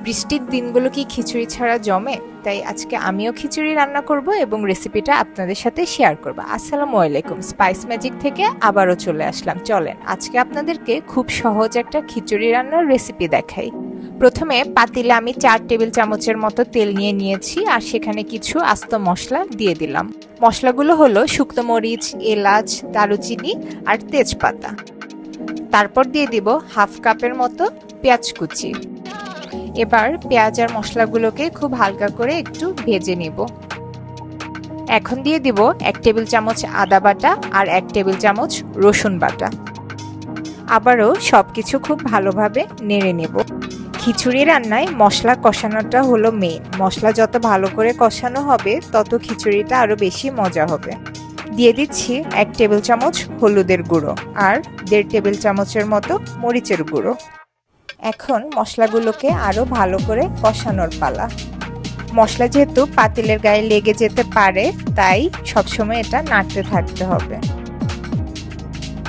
বৃষ্টির দিনগুলো কি খিচুড়ি ছাড়া জমে? তাই আজকে আমিও খিচুড়ি রান্না করব এবং রেসিপিটা আপনাদের সাথে শেয়ার করব। আসসালামু আলাইকুম, স্পাইস ম্যাজিক থেকে আবারও চলে আসলাম। চলেন আজকে আপনাদেরকে খুব সহজ একটা খিচুড়ি রান্নার রেসিপি দেখাই। প্রথমে পাতিলে আমি 4 টেবিল চামচের মতো তেল নিয়েছি আর সেখানে কিছু আস্ত মশলা দিয়ে দিলাম। মশলাগুলো হলো শুকনো মরিচ, এলাচ, দারুচিনি আর তেজপাতা। তারপর দিয়ে দিব হাফ কাপের মতো পেঁয়াজ কুচি। এবার পেঁয়াজ আর মশলাগুলোকে খুব হালকা করে একটু ভেজে নিব। এখন দিয়ে দিব 1 টেবিল চামচ আদা বাটা আর 1 টেবিল চামচ রসুন বাটা। আবারও সবকিছু খুব ভালোভাবে নেড়ে নেব। খিচুড়ি রান্নায় মশলা কষানোটা হলো মেইন। মশলা যত ভালো করে কষানো হবে তত খিচুড়িটা আরো বেশি মজা হবে। দিয়ে দিচ্ছি 1 টেবিল চামচ হলুদের গুঁড়ো আর 1.5 টেবিল চামচের মতো মরিচের গুঁড়ো। এখন মশলাগুলোকে আরো ভালো করে কষানোর পালা। মশলা যেহেতু পাতিলের গায়ে লেগে যেতে পারে, তাই সবসময় এটা নাড়তে থাকতে হবে।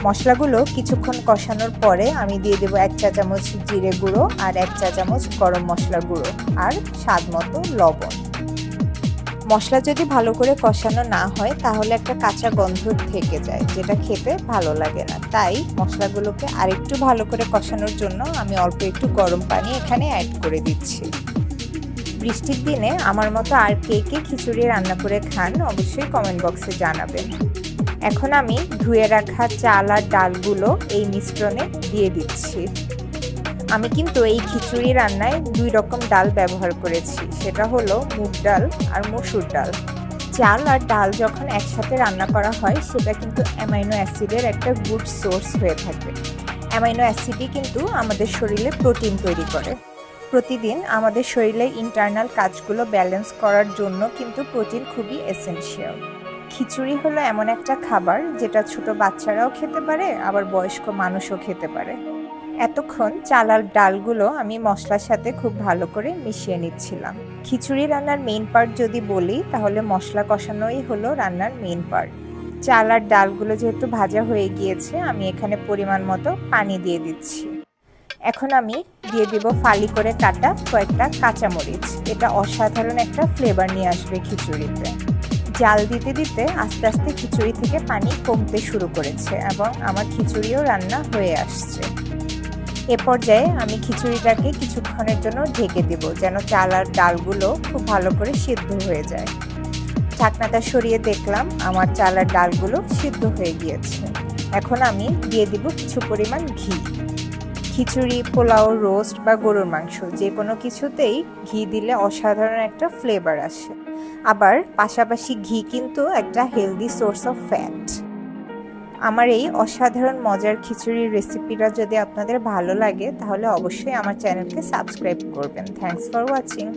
মশলাগুলো কিছুক্ষণ কষানোর পরে আমি দিয়ে দেবো 1 চা চামচ জিরে গুঁড়ো আর 1 চা চামচ গরম মশলা গুঁড়ো আর স্বাদ মতো লবণ। মশলা যদি ভালো করে কষানো না হয় তাহলে একটা কাঁচা গন্ধ থেকে যায়, যেটা খেতে ভালো লাগে না। তাই মশলাগুলোকে আরেকটু ভালো করে কষানোর জন্য আমি অল্প একটু গরম পানি এখানে অ্যাড করে দিচ্ছি। বৃষ্টির দিনে আমার মতো আর কে কে খিচুড়ি রান্না করে খান অবশ্যই কমেন্ট বক্সে জানাবেন। এখন আমি ধুয়ে রাখা চাল আর ডালগুলো এই মিশ্রণে দিয়ে দিচ্ছি। আমি কিন্তু এই খিচুড়ি রান্নায় 2 রকম ডাল ব্যবহার করেছি, সেটা হলো মুগ ডাল আর মসুর ডাল। চাল আর ডাল যখন একসাথে রান্না করা হয় সেটা কিন্তু অ্যামাইনো অ্যাসিডের একটা গুড সোর্স হয়ে থাকে। অ্যামাইনো অ্যাসিডই কিন্তু আমাদের শরীরে প্রোটিন তৈরি করে। প্রতিদিন আমাদের শরীরের ইন্টারনাল কাজগুলো ব্যালেন্স করার জন্য কিন্তু প্রোটিন খুবই এসেনশিয়াল। খিচুড়ি হলো এমন একটা খাবার যেটা ছোট বাচ্চারাও খেতে পারে, আবার বয়স্ক মানুষও খেতে পারে। এতক্ষণ চাল আর ডালগুলো আমি মশলার সাথে খুব ভালো করে মিশিয়ে নিচ্ছিলাম। খিচুড়ি রান্নার মেইন পার্ট যদি বলি তাহলে মশলা কষানোই হলো রান্নার মেইন পার্ট। চাল আর ডালগুলো যেহেতু ভাজা হয়ে গিয়েছে, আমি এখানে পরিমাণ মতো পানি দিয়ে দিচ্ছি। এখন আমি দিয়ে দিব ফালি করে কাটা কয়েকটা কাঁচামরিচ। এটা অসাধারণ একটা ফ্লেভার নিয়ে আসবে খিচুড়িতে। জাল দিতে দিতে আস্তে আস্তে খিচুড়ি থেকে পানি কমতে শুরু করেছে এবং আমার খিচুড়িও রান্না হয়ে আসছে। এ পর্যায়ে আমি খিচুড়িটাকে কিছুক্ষণের জন্য ঢেকে দেব, যেন চাল আর ডালগুলো খুব ভালো করে সিদ্ধ হয়ে যায়। ঢাকনাটা সরিয়ে দেখলাম আমার চাল আর ডালগুলো সিদ্ধ হয়ে গিয়েছে। এখন আমি দিয়ে দিব কিছু পরিমাণ ঘি। খিচুড়ি, পোলাও, রোস্ট বা গরুর মাংস যে কোনো কিছুতেই ঘি দিলে অসাধারণ একটা ফ্লেভার আসে। আবার পাশাপাশি ঘি কিন্তু একটা হেলদি সোর্স অফ ফ্যাট। আমার এই অসাধারণ মজার খিচুড়ির রেসিপিটা যদি আপনাদের ভালো লাগে তাহলে অবশ্যই আমার চ্যানেলকে সাবস্ক্রাইব করবেন। Thanks for watching.